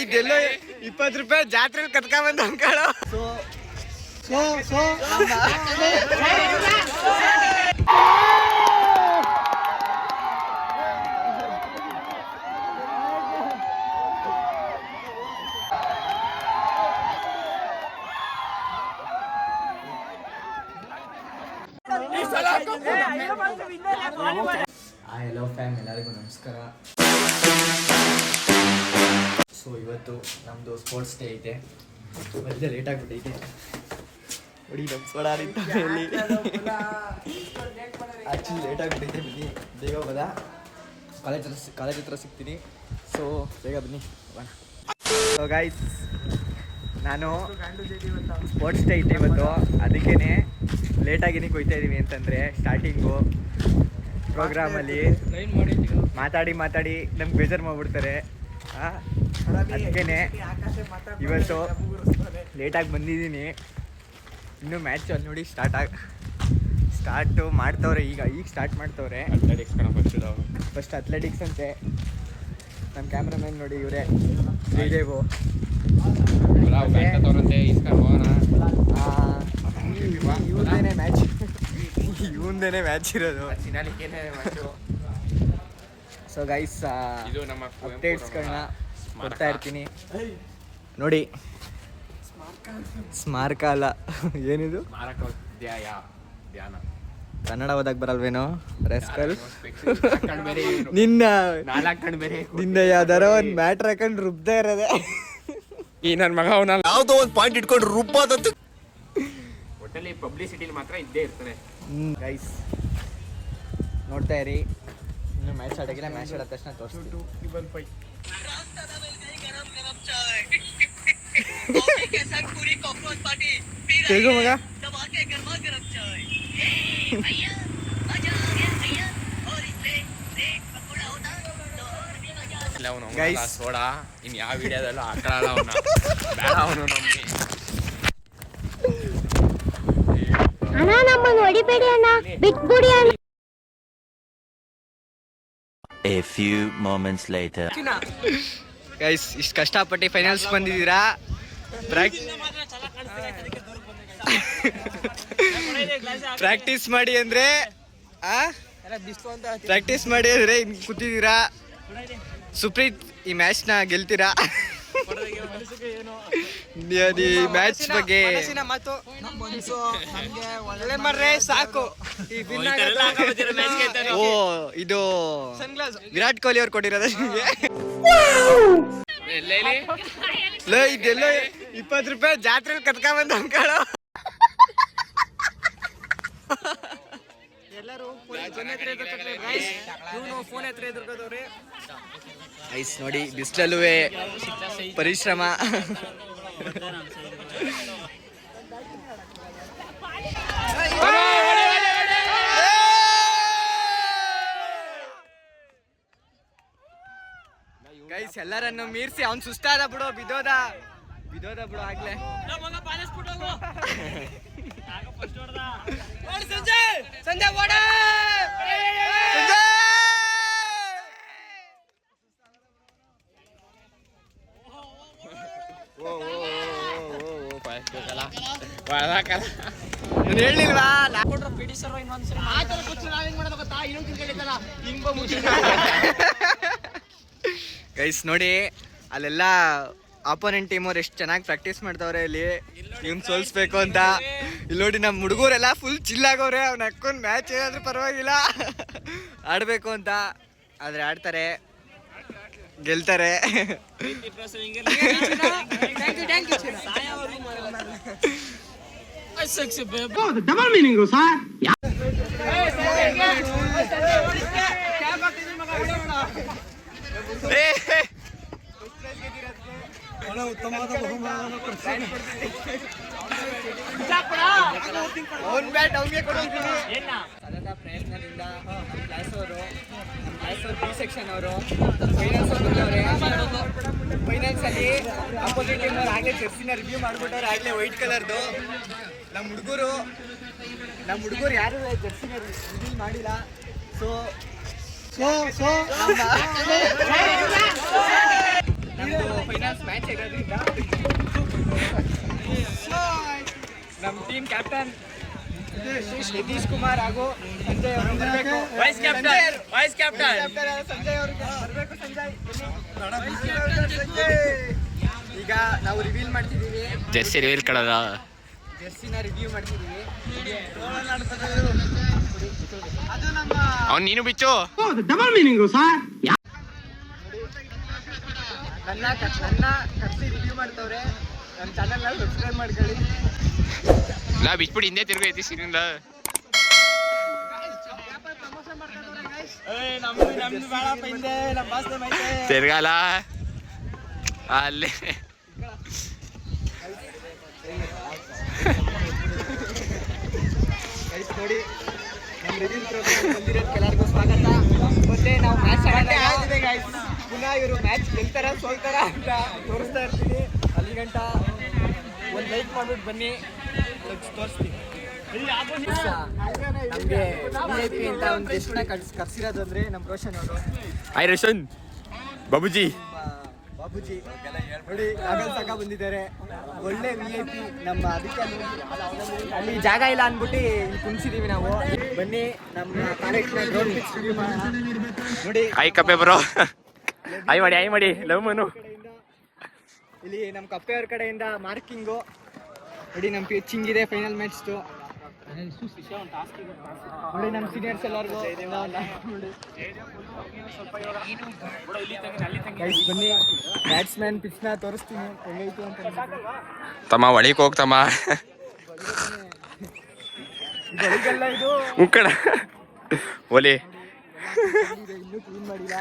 ಇದೆಲ್ಲ 20 ರೂಪಾಯಿ ಜಾತ್ರೆಲಿ ಕತ್ಕೊಂಡ್ ಅಂಕಳು. Hello fam, ಎಲ್ಲರಿಗೂ ನಮಸ್ಕಾರ. ಸೊ ಇವತ್ತು ನಮ್ಮದು ಸ್ಪೋರ್ಟ್ಸ್ ಡೇ ಐತೆ. ಮಧ್ಯೆ ಲೇಟ್ ಆಗಿಬಿಟ್ಟೈತೆ ನೋಡಿ. ನಮ್ಮ ಸೋಡಾರಿಂದ ಆ್ಯಕ್ಚುಲಿ ಲೇಟ್ ಆಗಿಬಿಟ್ಟೈತೆ. ಬನ್ನಿ ಬೇಗ ಹೋಗೋದಾ? ಕಾಲೇಜ್ ಹತ್ರ ಸಿಗ್ತೀನಿ. ಸೊ ಬೇಗ ಬನ್ನಿ ಹೋಗೋಣ. ಸೊ ಗೈಸ್, ನಾನು ಸ್ಪೋರ್ಟ್ಸ್ ಡೇ ಐತೆ ಇವತ್ತು, ಅದಕ್ಕೇ ಲೇಟಾಗಿ ಹೋಗ್ತಾ ಇದ್ದೀವಿ. ಅಂತಂದರೆ ಸ್ಟಾರ್ಟಿಂಗು ಪ್ರೋಗ್ರಾಮಲ್ಲಿ ಮಾತಾಡಿ ನಮ್ಗೆ ಬೇಜಾರು ಮಾಡ್ಬಿಡ್ತಾರೆ. ಅದಕ್ಕೇ ಇವತ್ತು ಲೇಟಾಗಿ ಬಂದಿದ್ದೀನಿ. ಇನ್ನೂ ಮ್ಯಾಚ್ ಅಲ್ಲಿ ನೋಡಿ ಸ್ಟಾರ್ಟು ಮಾಡ್ತವ್ರೆ. ಈಗ ಸ್ಟಾರ್ಟ್ ಮಾಡ್ತವ್ರೆ. ಫಸ್ಟ್ ಅಥ್ಲೆಟಿಕ್ಸ್ ಅಂತೆ. ನಮ್ಮ ಕ್ಯಾಮ್ರಾಮನ್ ನೋಡಿ, ಇವರೇ ಜಯದೇವು. ಇವಂದೇನೆ ಮ್ಯಾಚ್ ಇರೋದು. ಸೊ ಗೈಸ್, ಅಪ್ಡೇಟ್ಸ್ಗಳನ್ನ ಕೊಡ್ತಾ ಇರ್ತೀನಿ ನೋಡಿ. ಸ್ಮಾರಕ ಅಲ್ಲ, ಏನಿದು? ಕನ್ನಡ ಓದಕ್ ಬರಲ್ವೇನೋ ರೆಸ್ಕಲ್? ನಿನ್ನ ಯಾವ್ದಾರ ಒಂದು ಮ್ಯಾಟ್ರ್ ಹಾಕೊಂಡು ರುಬ್ತಾ ಇರೋದೆ. ಈ ನನ್ನ ಮಗ ಅವನ ಯಾವುದೋ ಒಂದು ಪಾಯಿಂಟ್ ಇಟ್ಕೊಂಡು ರುಬ್ಬೋದಂತ ಒಟ್ಟಲ್ಲಿ ಪಬ್ಲಿಸಿಟಿಲಿ ಮಾತ್ರ ಇದ್ದೇ ಇರ್ತಾರೆ. ಗೈಸ್ ನೋಡ್ತಾ ಇರಿ. ಇನ್ನು ಮ್ಯಾಚ್ ಆಡೋಗಿಲ್ಲ. ಮ್ಯಾಚ್ ಆಡೋ ತಕ್ಷಣ ತೋರಿಸ್ತೀನಿ. ತೆಗು ಮಗ. ಗೈಸ್ ಸೋಡಾ ಇನ್ ಯಾವ ವಿಡಿಯೋದಲ್ಲೂ ಹಾಕಲ್ಲ ಅವನ. ಬೇಡ ಅವನು ನಮ್ಗೆ. ಅಣ್ಣ ನಮ್ಮನ್ನು ಹೊಡಿಬೇಡಿ ಅಣ್ಣ, ಬಿಟ್ಬಿಡಿ ಅಣ್ಣ. A few moments later. Guys, ಇಷ್ಟು ಕಷ್ಟಪಟ್ಟು ಫೈನಲ್ಸ್ ಬಂದಿದ್ದೀರಾ. ಪ್ರಾಕ್ಟೀಸ್ ಮಾಡಿ ಅಂದ್ರೆ ಹಿಂಗೆ ಕೂತಿದ್ದೀರಾ. ಸುಪ್ರೀತ್, ಈ ಮ್ಯಾಚ್ನ ಗೆಲ್ತೀರಾ? ಈ ಮ್ಯಾಚ್ ಬಗ್ಗೆ ಸಾಕು. ಓ, ಇದು ವಿರಾಟ್ ಕೊಹ್ಲಿ ಅವ್ರು ಕೊಟ್ಟಿರೋದ ನಿಮಗೆ? ಇದೆಲ್ಲ 20 ರೂಪಾಯಿ ಜಾತ್ರೆಲಿ ಕತ್ಕೊಂಡ್ ಅಂಕಳು. ಎಲ್ಲರೂ ಫೋನ್ ಹತ್ರ ಎದುರ್ಕೋದವ್ರೆ. ಐಸ್ ನೋಡಿ, ಬಿಸಿಲಲ್ಲೂ ಪರಿಶ್ರಮ. ಗೈಸ್, ಎಲ್ಲರನ್ನು ಮೀರಿಸಿ ಅವ್ನು ಸುಸ್ತಾದ ಬಿಡು, ಬಿದೋದ ಬಿಡು ಆಗ್ಲೇ. ಹೇಳಿಲ್ವಾ ಗೈಸ್? ನೋಡಿ, ಅಲ್ಲೆಲ್ಲ ಆಪೋನೆಂಟ್ ಟೀಮ್ ಅವ್ರು ಎಷ್ಟು ಚೆನ್ನಾಗಿ ಪ್ರಾಕ್ಟೀಸ್ ಮಾಡ್ತಾವ್ರೆ. ಇಲ್ಲಿ ಇವ್ನು ಸೋಲ್ಸ್ಬೇಕು ಅಂತ. ಇಲ್ಲಿ ನೋಡಿ, ನಮ್ಮ ಹುಡುಗರೆಲ್ಲ ಫುಲ್ ಚಿಲ್ಲಾಗವ್ರೆ. ಅವ್ನ ಹಾಕೊಂಡು ಮ್ಯಾಚ್ ಏನಾದ್ರೂ ಪರವಾಗಿಲ್ಲ, ಆಡಬೇಕು ಅಂತ. ಆದರೆ ಆಡ್ತಾರೆ, ಗೆಲ್ತಾರೆ. Double meaning sir. ಉತ್ತಮವಾದ ಬಹುಮಾನ ಸತತ ಪ್ರಯತ್ನದಿಂದ ನಮ್ಮ ಕ್ಲಾಸ್ ಅವರು ಬಿ ಸೆಕ್ಷನ್ ಅವರು ಫೈನಲ್ಸ್ ಅಲ್ಲಿ ಅಪೋಸಿಟ್ ಟೀಮ್ ಅವ್ರು ಆಗಲೇ ಜೆರ್ಸಿನ ರಿವ್ಯೂ ಮಾಡ್ಬಿಟ್ಟವ್ರು. ಆಗಲೇ ವೈಟ್ ಕಲರ್ದು. ನಮ್ಮ ಹುಡುಗರು ಯಾರು ಜೆರ್ಸಿನ ರಿವ್ಯೂ ಮಾಡಿಲ್ಲ. ಸೊ ಫೈನಲ್ಸ್ ಮ್ಯಾಚ್ ಇರೋದ್ರಿಂದ ನಮ್ಮ ಟೀಮ್ ಕ್ಯಾಪ್ಟನ್ ನಿತೀಶ್ ಕುಮಾರ್ ಹಾಗೂ ಸಂಜಯ್ ಅವರು ಬರಬೇಕು. ವೈಸ್ ಕ್ಯಾಪ್ಟನ್ ಸಂಜಯ್ ಅವರು ಬರಬೇಕು. ಸಂಜಯ್ ಈಗ ನಾವು ರಿವೀಲ್ ಮಾಡ್ತಿದ್ದೀವಿ, ಜೆರ್ಸಿ ರಿವೀಲ್ ಕಳದ ಜೆರ್ಸಿನ ರಿವ್ಯೂ ಮಾಡ್ತಿದ್ದೀವಿ. ಅದು ನಮ್ಮ ಅವ್ನು ನೀನು ಬಿಚ್ಚು. Oh, the double meaning, sir. ನನ್ನ ಕರ್ಸಿ ರಿವ್ಯೂ ಮಾಡ್ತವ್ರೆ. ನಮ್ಮ ಚಾನಲ್ನ ಸಬ್ಸ್ಕ್ರೈಬ್ ಮಾಡ್ಕೊಳ್ಳಿ. ನಾ ಬಿಚ್ಬಿಟ್ಟು ಹಿಂದೆ ತಿರ್ಗೈತಿ ಸೀನಿಂದ. ತಿರ್ಗಾಲ ಅಲ್ಲೇ ನೋಡಿ ನಮ್ಮ ರಿವ್ಯೂ ಪ್ರೋಗ್ರಾಮ್ ಬಂದಿರೋದಕ್ಕೆ ಎಲ್ಲರಿಗೂ ಸ್ವಾಗತ. ಮತ್ತೆ ನಾವು ಮ್ಯಾಚ್ ಆಡಿದ್ರೆ ಪುನಃ ಇವರು ಮ್ಯಾಚ್ ಗೆಲ್ತಾರ ಸೋಲ್ತಾರ ಅಂತ ತೋರಿಸ್ತಾ ಇರ್ತೀನಿ. ಅಲ್ಲಿ ಗಂಟ ಒಂದು ಲೈಕ್ ಮಾಡ್ಬಿಟ್ಟು ಬನ್ನಿ, ತೋರಿಸ್ತೀನಿ. ನಮಗೆ VIP ಅಂತ ಒಂದು ಗೆಸ್ಟ್ನ ಕರ್ಸಿರೋದು ಅಂದರೆ ನಮ್ಮ ರೋಷನ್ ಅವರು. ಹಾಯ್ ರೋಷನ್ ಬಾಬುಜಿ. ಬಾಬುಜಿ ನೋಡಿ ಆಗಲ್ ತಗ ಬಂದಿದ್ದಾರೆ. ಒಳ್ಳೆ VIP ನಮ್ಮ. ಅದಕ್ಕೆ ಅಲ್ಲಿ ಜಾಗ ಇಲ್ಲ ಅಂದ್ಬಿಟ್ಟು ಇಲ್ಲಿ ಕುಣಿಸಿದೀವಿ ನಾವು. ಬನ್ನಿ ನಮ್ಮ ಕಾಲೇಜ್ನ ಗ್ರೌಂಡ್ ಪಿಚ್ ರಿವ್ಯೂ ಮಾಡೋಣ. ನೋಡಿ ಹಾಯ್ ಕಪ್ಪೆ ಬರೋ. ಹಾಯ್ ಮಾಡಿ ಲವ್ ಮನು. ಇಲ್ಲಿ ನಮ್ಮ ಕಪ್ಪೆಯವ್ರ ಕಡೆಯಿಂದ ಮಾರ್ಕಿಂಗು ನೋಡಿ. ನಮ್ಮ ಪಿಚ್ ಹಿಂಗಿದೆ ಫೈನಲ್ ಮ್ಯಾಚ್ದು. ನೋಡಿ ನಮ್ಮ ಸೀನಿಯರ್ಸ್ ಎಲ್ಲರಿಗೂ ಬನ್ನಿ. ಬ್ಯಾಟ್ಸ್ಮನ್ ಪಿಚ್ನ ತೋರಿಸ್ತೀನಿ ಹೆಂಗೈತು ಅಂತ. ತಮ್ಮ ಒಳಗೆ ಹೋಗ್ತಮ್ಮ. ಬೆಳಿಗ್ಗೆಲ್ಲ ಇದು ಮುಕ್ಕಣ ಒಲೆ. ಇನ್ನೂ ಕ್ಲೀನ್ ಮಾಡಿಲ್ಲ.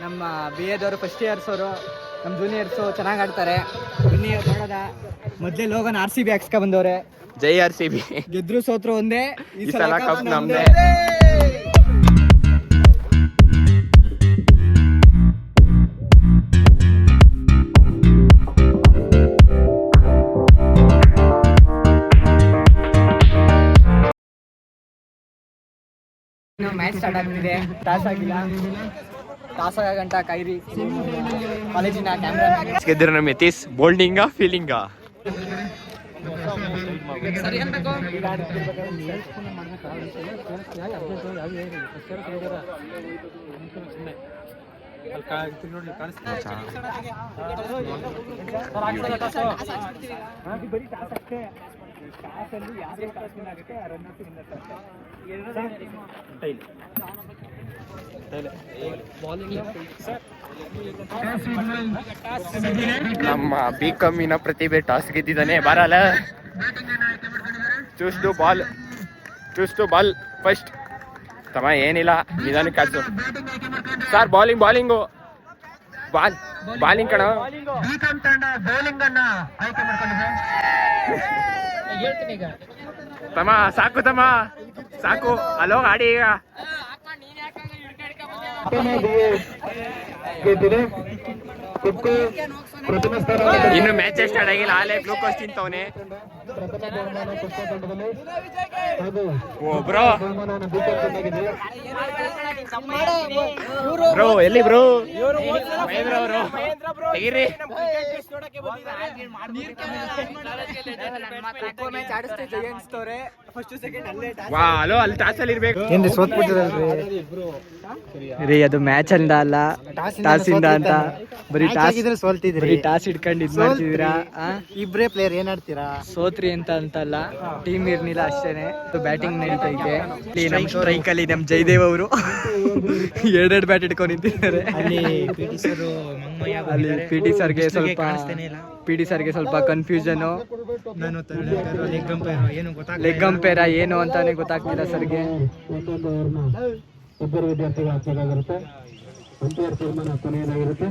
ನಮ್ಮ BA ದವರು ಫಸ್ಟ್ ಇಯರ್ಸ್ ಅವರು, ನಮ್ಮ ಜೂನಿಯರ್ಸು ಚೆನ್ನಾಗಿ ಆಡ್ತಾರೆ. ಬನ್ನಿ ನೋಡೋದ. ಮೊದಲೇ ಲೋಗನ್ RCB ಹಾಕ್ಸ್ಕ ಬಂದವ್ರೆ. ಜೈ RCB. ಗೆದ್ರು ಸೋತ್ರು ಒಂದೇ. ಈ ಸಲ ಕಪ್ ನಮ್ದೇ. ಮ್ಯಾಚ್ ಸ್ಟಾರ್ಟ್ ಆಗ್ತಿದೆ. ಟಾಸ್ ಆಗಿಲ್ಲ. ಟಾಸ್ ಆಗಂಟ ಕೈರಿ ಕಾಲೇಜಿನ ಕ್ಯಾಮ್ರಾ ಗೆದ್ದರು ನಮ್ಮ ಯತೀಶ್. ಬೋಲ್ಡಿಂಗ ಫೀಲಿಂಗ ನಮ್ಮ ಬಿಕಮ್ಮಿನ ಪ್ರತಿಭೆ ಟಾಸ್ ಗೆದ್ದಿದ್ದಾನೆ. ಬರಲ್ಲ. Choose to ball first. ತಮ್ಮ ಏನಿಲ್ಲ, ನಿಧಾನಕ್ಕೆ ಕಾಡ್ಸು ಸರ್. ಬಾಲಿಂಗು ಬಾಲಿಂಗ್ ಕಣ. ತಮ್ಮ ಸಾಕು ಅಲ್ಲೋಗ ಆಡಿ ಈಗ. ಇನ್ನು ಮ್ಯಾಚ್ ಸ್ಟಾರ್ಟ್ ಆಗಿಲ್ಲ, ಆಲೇ ಗ್ಲೂಕೋಸ್ ತಿಂತವನೆ. ಬ್ರೋ ಎಲ್ಲಿ ಬ್ರೋ? ಮಹೇಂದ್ರ ಅವರು ತೆಗೀರಿ. ವಾ ಹಲೋ, ಅಲ್ಲಿ ಟಾಸಲ್ಲಿ ಇರ್ಬೇಕು. ರೀ ಅದು ಮ್ಯಾಚ್ ಅಂದ ಅಲ್ಲ, ಟಾಸ್ ಇಂದ ಅಂತ. ಬರೀ ಟಾಸ್ ಸೋಲ್ತಿದ್ರಿ, ಟಾಸ್ ಇಟ್ಕೊಂಡು ಇದ್ ಮಾಡ್ತಿದ್ದೀರಾ. ಇಬ್ರೇ ಪ್ಲೇಯರ್ ಏನ್ ಆಡ್ತೀರಾ? ಸೋತ್ರಿ ಅಂತಲ್ಲ, ಟೀಮ್ ಇರ್ನಿಲ್ಲ ಅಷ್ಟೇನೆ. ಬ್ಯಾಟಿಂಗ್ ನಡೀತೈತೆ. ನಮ್ ಸ್ಟ್ರೈಕ್ ಅಲ್ಲಿ ನಮ್ ಜಯದೇವ್ ಅವರು ಎರಡೆರಡು ಬ್ಯಾಟ್ ಇಟ್ಕೊಂಡು ನಿಂತಿದ್ದಾರೆ. ಅಲ್ಲಿ PT ಸರ್ಗೆ ಸ್ವಲ್ಪ ಕನ್ಫ್ಯೂಷನ್. ಲೆಗ್ ಅಂಪೈರ್ ಏನು ಅಂತಾನೆ ಗೊತ್ತಾಗ್ತಿಲ್ಲ ಸರ್ಗೆ. ಇಬ್ಬರು ವಿದ್ಯಾರ್ಥಿಗಳು ಹಾಕಬೇಕಾಗಿರುತ್ತೆ. ಅಂಪೈರ್ ತೀರ್ಮಾನ ಕೊನೆಯದಾಗಿರುತ್ತೆ.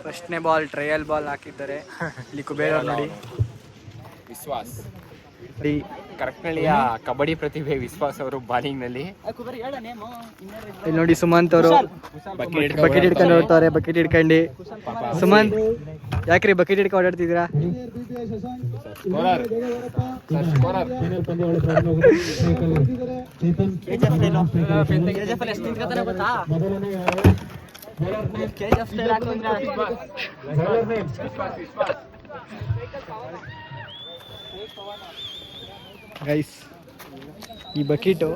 ಫಸ್ಟ್ನೇ ಬಾಲ್ ಟ್ರಯಲ್ ಬಾಲ್ ಹಾಕಿದ್ದಾರೆ. ಇಲ್ಲಿ ಕುಬೇರ್ ನೋಡಿ ವಿಶ್ವಾಸ್ ಕರಕನಹಳ್ಳಿಯ ಕಬಡ್ಡಿ ಪ್ರತಿಭೆ ವಿಶ್ವಾಸ್ ಅವರು ಬಾಲಿಂಗ್ ನಲ್ಲಿ. ಇಲ್ಲಿ ನೋಡಿ ಸುಮಂತ್ ಅವರು ಬಕೆಟ್ ಹಿಡ್ಕೊಂಡು ಓಡ್ತಾರೆ. ಬಕೆಟ್ ಹಿಡ್ಕೊಂಡು ಸುಮಂತ್ ಯಾಕ್ರಿ ಬಕೆಟ್ ಹಿಡ್ಕೊಂಡು ಓಡಾಡ್ತಿದ್ದೀರಾ? ಗೈಸ್ ಈ ಬಕೀಟು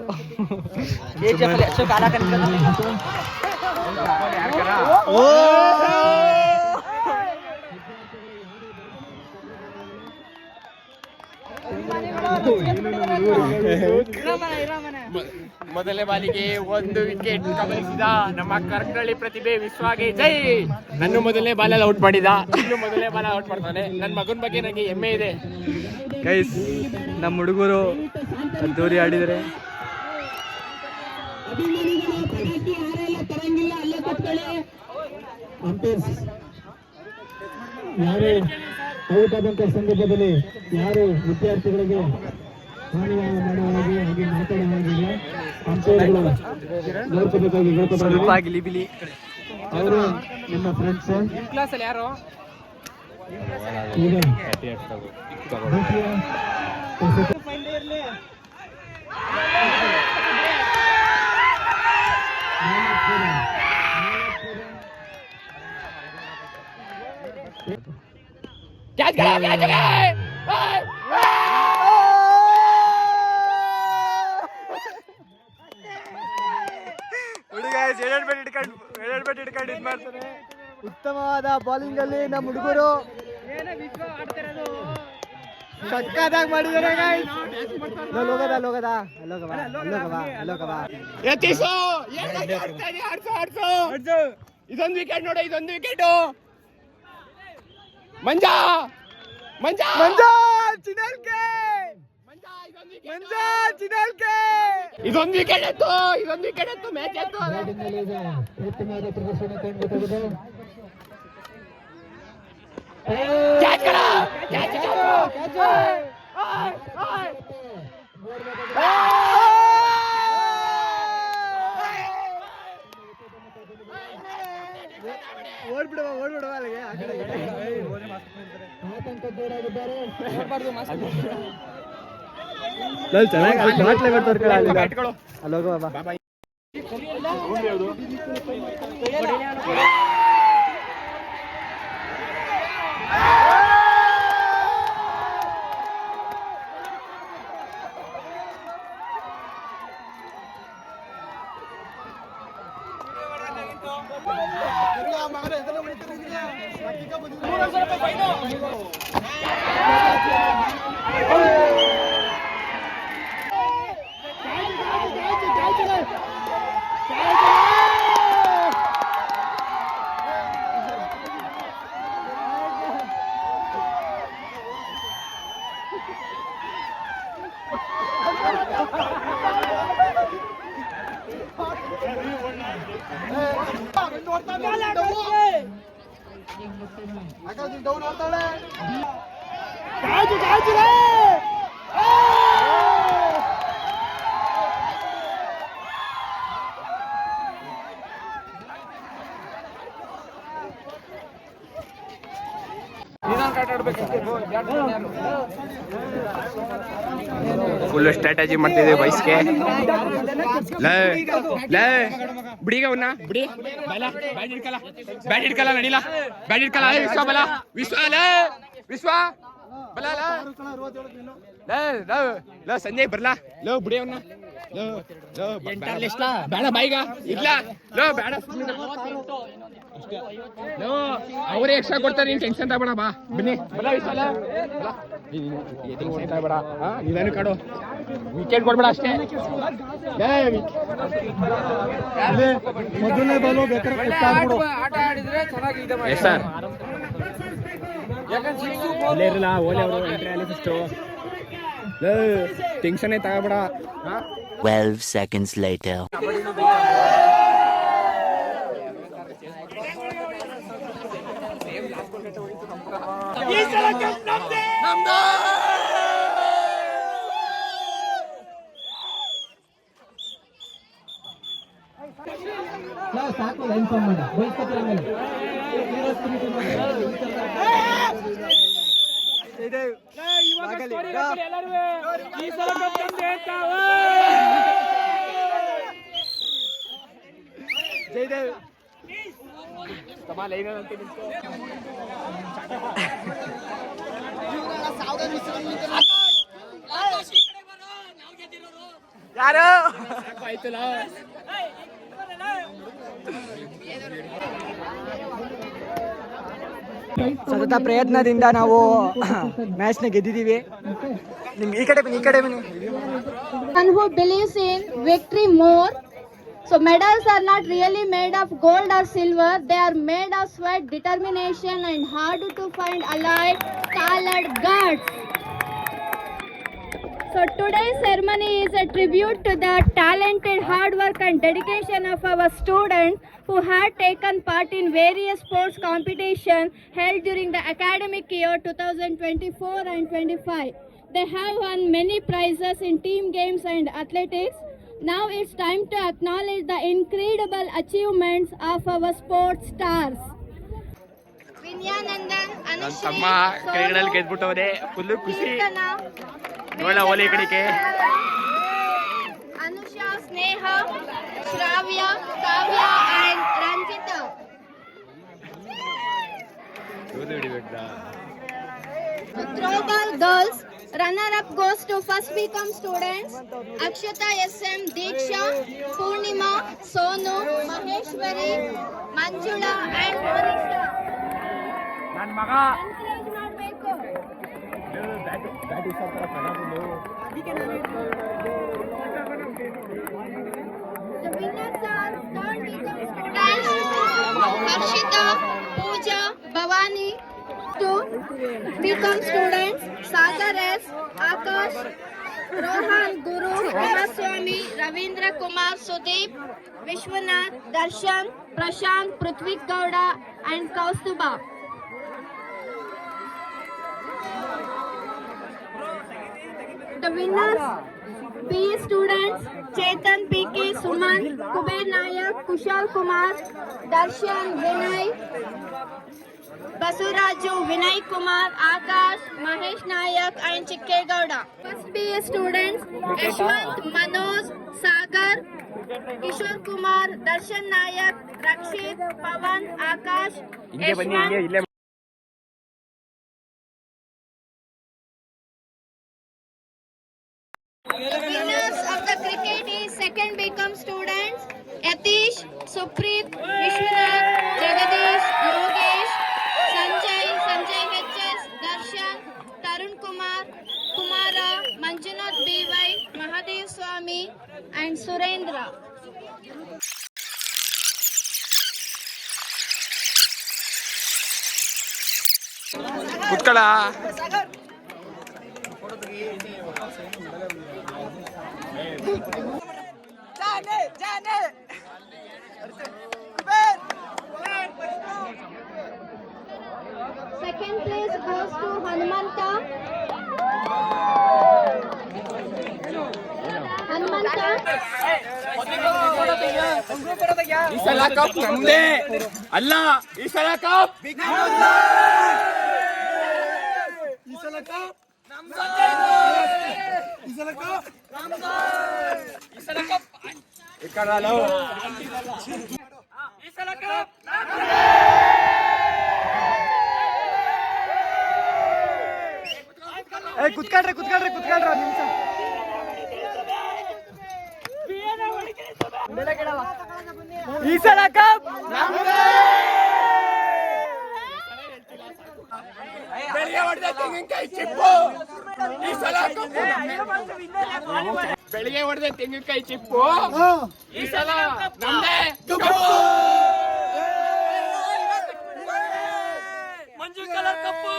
ಮೊದಲನೇ ಬಾಲಿಗೆ 1 ವಿಕೆಟ್ ಕಬಳಿಸಿದ ನಮ್ಮ ಕರಕನಹಳ್ಳಿ ಪ್ರತಿಭೆ ವಿಶ್ವಾಗೆ ಜೈ. ನನ್ನ ಮೊದಲನೇ ಬಾಲಲ್ಲಿ ಔಟ್ ಮಾಡಿದ, ಇನ್ನು ಮೊದಲನೇ ಬಾಲ ಔಟ್ ಮಾಡ್ತಾನೆ. ನನ್ನ ಮಗನ ಬಗ್ಗೆ ನನಗೆ ಹೆಮ್ಮೆ ಇದೆ. ಗೈಸ್ ನಮ್ಮ ಹುಡುಗರು ಅದ್ದೂರಿ ಆಡಿದರೆ. ಯಾರು ಔಟ್ ಆದಂತ ಸಂದರ್ಭದಲ್ಲಿ ಯಾರು ವಿದ್ಯಾರ್ಥಿಗಳಿಗೆ ಹಾನಿ ಮಾಡುವ ಹಾಗೆ ಮಾತಾಡುವ ಹಾಗಿಲ್ಲ. ಅಂಪೈರ್ಗಳು ನೋಡ್ಕೋಬೇಕಾಗಿ ಸ್ವಲ್ಪ ಗಿಲಿಬಿಲಿ. ಅವರು ನಿಮ್ಮ ಫ್ರೆಂಡ್ಸ್ ಕ್ಲಾಸಲ್ಲಿ ಯಾರು ಈಗ ಹುಡುಗ ಎರಡೆರಡು ಬೆಟ್ ಹಿಡ್ಕೊಂಡು ಇದು ಮಾಡ್ತಾರೆ. ಉತ್ತಮವಾದ ಬೌಲಿಂಗ್ ಅಲ್ಲಿ ನಮ್ಮ ಹುಡುಗರು ಸಕ್ಕತ್ತಾಗಿ ಮಾಡಿದ್ದಾರೆ. ಇದೊಂದು ವಿಕೆಟ್ ನೋಡಿ, ಇದೊಂದು ವಿಕೆಟ್. ಮಂಜಾ ಮಂಜಾ ಮಂಜಾ ಚಿನಲ್ಕೆ ಇದೊಂದು ವಿಕೆಟ್ ಎತ್ತು, ಇದೊಂದು ವಿಕೆಟ್ ಎತ್ತು, ಮ್ಯಾಚ್ ಎತ್ತು. ಉತ್ತಮವಾದ ಪ್ರದರ್ಶನ ಕಂಡುಕೊಂಡಿದೆ. ಓಡ್ಬಿಡುವ ಅಲ್ಲಿಗೆ ಆತಂಕ ದೂರಾಗಿದ್ದಾರೆ. ಚೆನ್ನಾಗಿ ಬಾಟ್ಲೆ ಬರ್ತಾರೆ. ಅಲ್ಲೋಗ ಬಾ. ಫುಲ್ ಸ್ಟ್ರಾಟಜಿ ಮಾಡ್ತಿದ್ದೀವಿ ಬೈಸ್ಗೆ. ಬಿಡಿಗ ಅವನ್ನ ಬಿಡಿ, ಬ್ಯಾಟ್ ಹಿಡ್ಕಲ್ಲ ನಡಿಲ್ಲ, ಬ್ಯಾಟ್ ಹಿಡ್ಕಲ್ಲ. ವಿಶ್ವ ಬಲ, ವಿಶ್ವ ವಿಶ್ವ ಬಲ ಸಂಜಯ್ ಬರ್ಲಾ. ಲೋ ಬಿಡಿ ಅವನ್ನ, ಬೇಡ ಬಾಯಿಗ ಇಲ್ಲ, ಲೋ ಬೇಡ, ಅವರೇ ಎಕ್ಸ್ಟ್ರಾ ಕೊಡ್ತಾರೆ. ನೀನ್ ಟೆನ್ಷನ್ ತಗೋಬೇಡ, ಬಾ ಬನ್ನಿ ಬಲ ವಿಶ್ವ ಬೇಡ. ನೀವೇನು ಕಾಡು, ವಿಕೆಟ್ ಕೊಡ್ಬೇಡ ಅಷ್ಟೇ. ಮೊದಲನೇ ಬಾಲು ಬೇಕಾದ್ರೆ ಆಟ ಆಡಿದ್ರೆ ಚೆನ್ನಾಗಿ ಸರ್. ಅಲ್ಲೇ ಇರಲ್ಲ, ಓಲೆ ಅವರು ಎಂಟ್ರಿ ಅಲ್ಲಿ ಫಸ್ಟು. ಟೆನ್ಷನ್ ತಗೋಬೇಡ. 12 seconds later. ಜಯದೇವ್ ಆಗಲಿ. ಜಯದೇವ್ ಯಾರು ಸತತ ಪ್ರಯತ್ನದಿಂದ ನಾವು ಮ್ಯಾಚ್ನ ಗೆದ್ದಿದ್ದೀವಿ. ನಿಮ್ಗೆ ಈ ಕಡೆ ಬನ್ನಿ. One who believes in victory more. So medals are not really made of gold or silver. They are made of sweat, determination, and hard to find alloy colored guts. So today's ceremony is a tribute to the talented hard work and dedication of our students who had taken part in various sports competitions held during the academic year 2024 and 25. They have won many prizes in team games and athletics. Now it's time to acknowledge the incredible achievements of our sports stars. Vinyanandan, ನನ್ನ Anushri, ತಮ್ಮ ಕ್ರೀಡೆಯಲ್ಲಿ ಗೆದ್ಬಿಟ್ಟವ್ರೆ, full ಖುಷಿ. Kirtana, ನೋಡ ಓಲಿ ಕಡೆಗೆ Anusha, Sneha, Shravya, Kavya and Ranjita. Throwball girls, runner-up goes to first BCom students Akshata SM, Diksha, Purnima, Sonu, Maheshwari, Manjula and Monisha. ನನ್ನ ಮಗ Encourage ಮಾಡ್ಬೇಕು. The winners are third BCom students Harshita, Pooja, Bhavani. Two BCom students Sagar S, Akash, Rohan, Guru, Ramaswamy, Ravindra Kumar, Sudeep, Vishwanath, Darshan, Prashant, Prithvik Gowda and Kaustuba. The winners PE students Chetan, PK, Suman, Kuber Nayak, Kushal Kumar, Darshan, Vinay, Basuraju, Vinay Kumar, Akash, Mahesh Nayak and Chikke Gowda. First PE students Yashwant, Manoj, Sagar, Kishore Kumar, Darshan Nayak, Rakshit, Pawan, Akash, ಹಿಂಗೆ ಬನ್ನಿ, ಹಿಂಗೆ Yashwant. ಇಲ್ಲೇ The winners of the cricket is second BCom students Yatish, Supreet, Vishwanath, Jagadish, Yogesh, Sanjay HS, Darshan, Tarun Kumar, Kumara, Manjunath BY, Mahadev Swami and Surendra. ಕುತ್ಕೊಳ್ಳ. Second place goes to Hanumanta. ಈ ಸಲ cup ನಮ್ದೇ ಅಲ್ಲ, ಈ ಸಲ cup ಕುತ್ಕೊಳ್ರಿ ನಿಮಿಷ. ಈ ಸಲ cup ಬೆಳಿಗ್ಗೆ ಹೊಡೆದ ತೆಂಗಿನಕಾಯಿ ಚಿಪ್ಪು, ಈ ಸಲ ಕಪ್ ಬೆಳಿಗ್ಗೆ ಹೊಡೆದ ತೆಂಗಿನಕಾಯಿ ಚಿಪ್ಪು, ಈ ಸಲ ನಮ್ದೇ ಮಂಜು ಕಲರ್ ಕಪ್ಪು.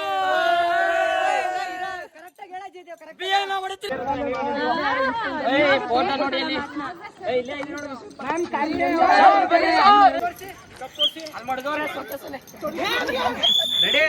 ಫೋಟೋ ನೋಡಿ ಅಲ್ಲಿ ರೆಡಿ.